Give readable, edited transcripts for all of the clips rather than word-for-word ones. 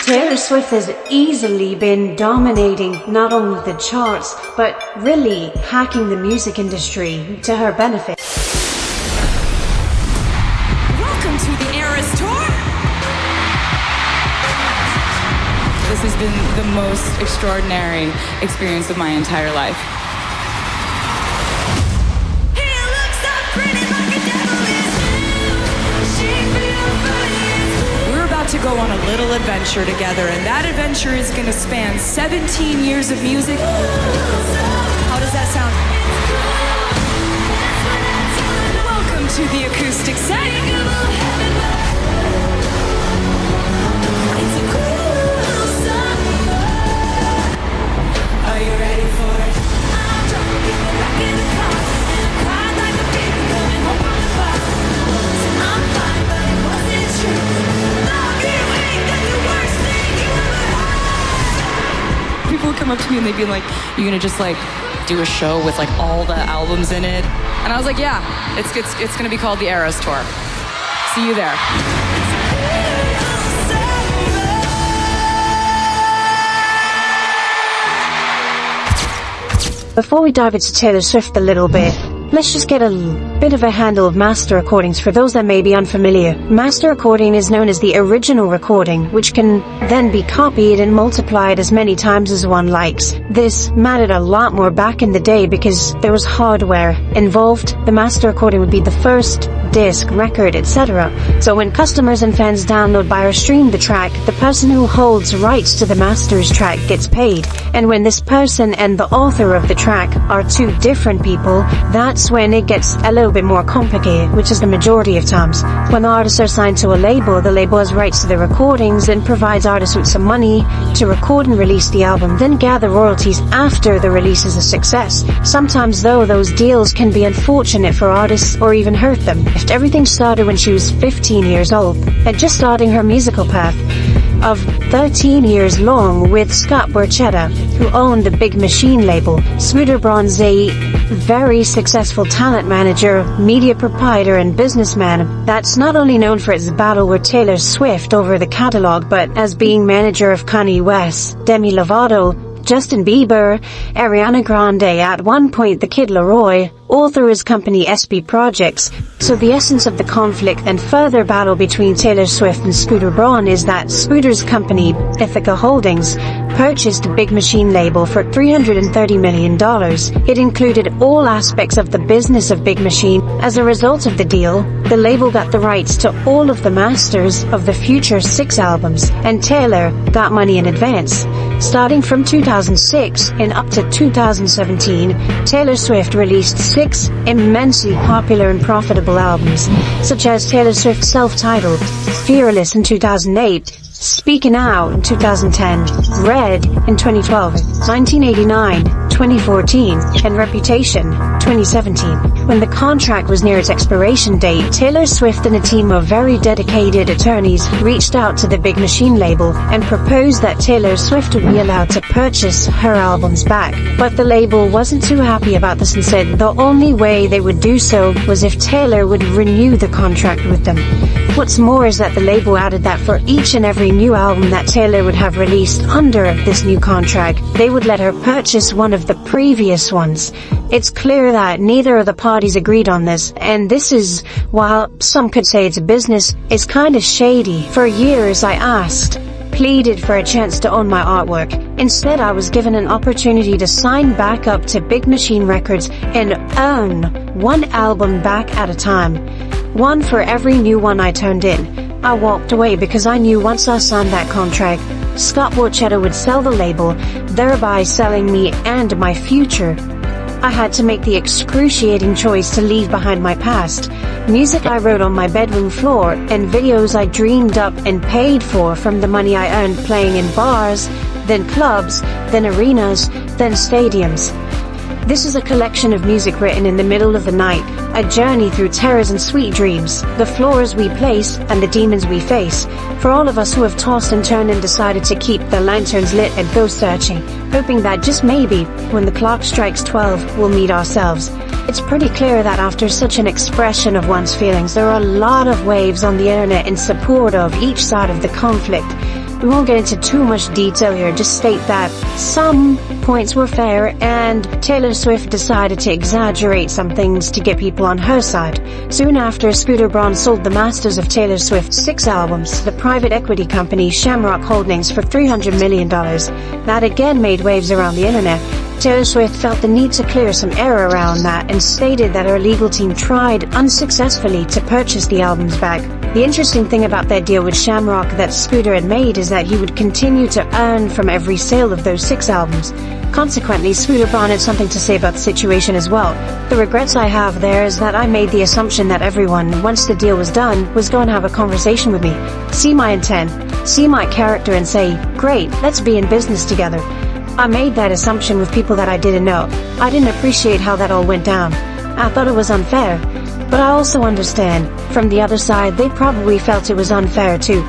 Taylor Swift has easily been dominating not only the charts, but really hacking the music industry to her benefit. Welcome to the Eras Tour! This has been the most extraordinary experience of my entire life. To go on a little adventure together, and that adventure is going to span 17 years of music. How does that sound? Welcome to the acoustic set. Are you ready for it? I'm drunk, getting back in the car, and I cried like a baby coming home from the bar. I'm fine, but it wasn't true. People would come up to me and they'd be like, "You gonna just like do a show with like all the albums in it?" And I was like, "Yeah, it's gonna be called the Eras Tour. See you there." Before we dive into Taylor Swift a little bit, let's just get a bit of a handle of master recordings for those that may be unfamiliar. Master recording is known as the original recording, which can then be copied and multiplied as many times as one likes. This mattered a lot more back in the day because there was hardware involved. The master recording would be the first disc, record, etc. So when customers and fans download, buy or stream the track, the person who holds rights to the master's track gets paid. And when this person and the author of the track are two different people, that's when it gets a little bit more complicated, which is the majority of times. When artists are signed to a label, the label has rights to the recordings and provides artists with some money to record and release the album, then gather royalties after the release is a success. Sometimes though, those deals can be unfortunate for artists or even hurt them. Everything started when she was 15 years old and just starting her musical path of 13 years long with Scott Borchetta, who owned the Big Machine label. Scooter Braun's a very successful talent manager, media proprietor, and businessman that's not only known for its battle with Taylor Swift over the catalog, but as being manager of Kanye West, Demi Lovato, Justin Bieber, Ariana Grande, at one point the Kid Laroi, all through his company SB Projects. So the essence of the conflict and further battle between Taylor Swift and Scooter Braun is that Scooter's company, Ithaca Holdings, purchased the Big Machine label for $330 million. It included all aspects of the business of Big Machine. As a result of the deal, the label got the rights to all of the masters of the future 6 albums, and Taylor got money in advance. Starting from 2006 and up to 2017, Taylor Swift released 6 immensely popular and profitable albums, such as Taylor Swift's self-titled Fearless in 2008, Speaking Out in 2010, Red in 2012, 1989, 2014, and Reputation 2017. When the contract was near its expiration date, Taylor Swift and a team of very dedicated attorneys reached out to the Big Machine label and proposed that Taylor Swift would be allowed to purchase her albums back. But the label wasn't too happy about this and said the only way they would do so was if Taylor would renew the contract with them. What's more is that the label added that for each and every new album that Taylor would have released under this new contract, they would let her purchase one of the previous ones. It's clear that neither of the parties agreed on this, and this is, while some could say it's a business, is kind of shady. For years I asked, pleaded for a chance to own my artwork. Instead, I was given an opportunity to sign back up to Big Machine Records and own one album back at a time. One for every new one I turned in. I walked away because I knew once I signed that contract, Scott Borchetta would sell the label, thereby selling me and my future. I had to make the excruciating choice to leave behind my past, music I wrote on my bedroom floor, and videos I dreamed up and paid for from the money I earned playing in bars, then clubs, then arenas, then stadiums. This is a collection of music written in the middle of the night, a journey through terrors and sweet dreams, the floors we place and the demons we face, for all of us who have tossed and turned and decided to keep the lanterns lit and go searching, hoping that just maybe, when the clock strikes 12, we'll meet ourselves. It's pretty clear that after such an expression of one's feelings, there are a lot of waves on the internet in support of each side of the conflict. We won't get into too much detail here, just state that some points were fair and Taylor Swift decided to exaggerate some things to get people on her side. Soon after, Scooter Braun sold the masters of Taylor Swift's 6 albums to the private equity company Shamrock Holdings for $300 million. That again made waves around the internet. Taylor Swift felt the need to clear some air around that and stated that her legal team tried unsuccessfully to purchase the albums back. The interesting thing about that deal with Shamrock that Scooter had made is that he would continue to earn from every sale of those 6 albums. Consequently, Scooter Braun had something to say about the situation as well. The regrets I have there is that I made the assumption that everyone, once the deal was done, was going to have a conversation with me, see my intent, see my character and say, great, let's be in business together. I made that assumption with people that I didn't know. I didn't appreciate how that all went down. I thought it was unfair. But I also understand, from the other side, they probably felt it was unfair too.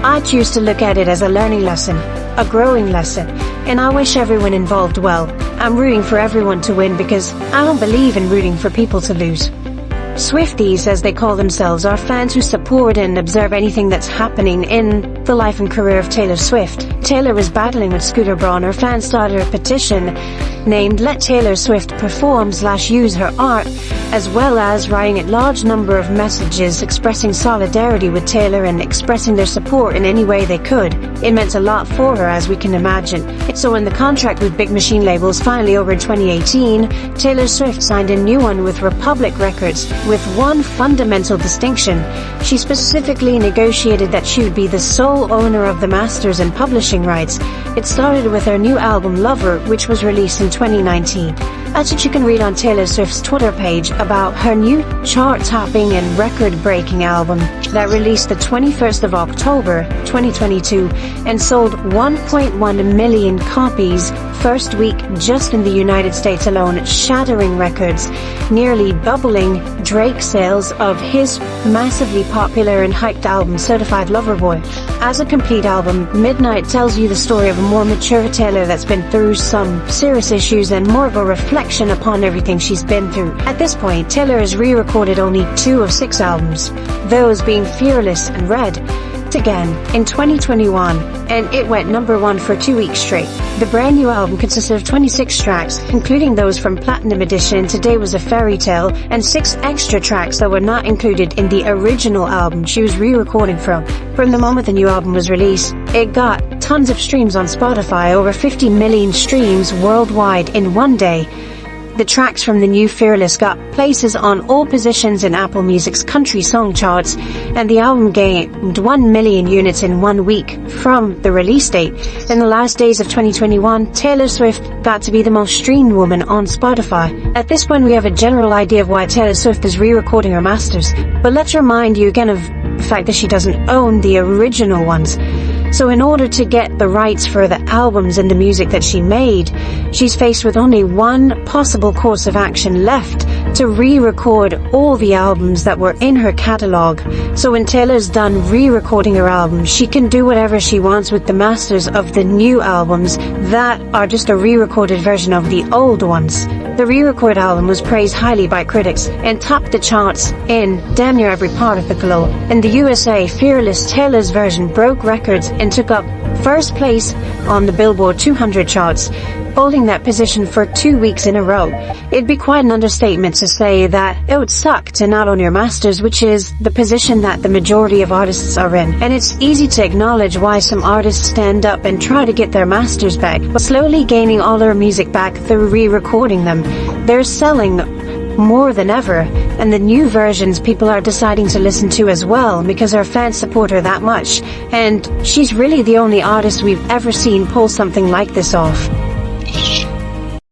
I choose to look at it as a learning lesson, a growing lesson, and I wish everyone involved well. I'm rooting for everyone to win because I don't believe in rooting for people to lose. Swifties, as they call themselves, are fans who support and observe anything that's happening in the life and career of Taylor Swift. Taylor was battling with Scooter Braun. Her fans started a petition named Let Taylor Swift Perform/use her art, as well as writing a large number of messages expressing solidarity with Taylor and expressing their support in any way they could. It meant a lot for her, as we can imagine. So when the contract with big machine labels finally over in 2018, Taylor Swift signed a new one with Republic Records, with one fundamental distinction. She specifically negotiated that she would be the sole owner of the masters and publishing rights. It started with her new album Lover, which was released in 2019. That's what you can read on Taylor Swift's Twitter page about her new chart-topping and record-breaking album that released the 21st of October 2022 and sold 1.1 million copies first week just in the United States alone, shattering records, nearly doubling Drake's sales of his massively popular and hyped album Certified Lover Boy. As a complete album, Midnight tells you the story of a more mature Taylor that's been through some serious issues and more of a reflection upon everything she's been through. At this point, Taylor has re-recorded only 2 of 6 albums, those being Fearless and Red, again in 2021, and it went #1 for 2 weeks straight. The brand new album consisted of 26 tracks, including those from Platinum Edition, Today Was a Fairy Tale, and 6 extra tracks that were not included in the original album she was re-recording from. From the moment the new album was released, it got tons of streams on Spotify, over 50 million streams worldwide in one day. The tracks from the new Fearless got places on all positions in Apple Music's country song charts, and the album gained 1 million units in 1 week from the release date. In the last days of 2021, Taylor Swift got to be the most streamed woman on Spotify. At this point, we have a general idea of why Taylor Swift is re-recording her masters, but let's remind you again of the fact that she doesn't own the original ones. So in order to get the rights for the albums and the music that she made, she's faced with only one possible course of action left: to re-record all the albums that were in her catalog. So when Taylor's done re-recording her album, she can do whatever she wants with the masters of the new albums that are just a re-recorded version of the old ones. The re-record album was praised highly by critics and topped the charts in damn near every part of the globe. In the USA, Fearless, Taylor's version, broke records and took up first place on the Billboard 200 charts, holding that position for 2 weeks in a row. It'd be quite an understatement to say that it would suck to not own your masters, which is the position that the majority of artists are in. And it's easy to acknowledge why some artists stand up and try to get their masters back, but slowly gaining all their music back through re-recording them. They're selling more than ever, and the new versions people are deciding to listen to as well because our fans support her that much, and she's really the only artist we've ever seen pull something like this off.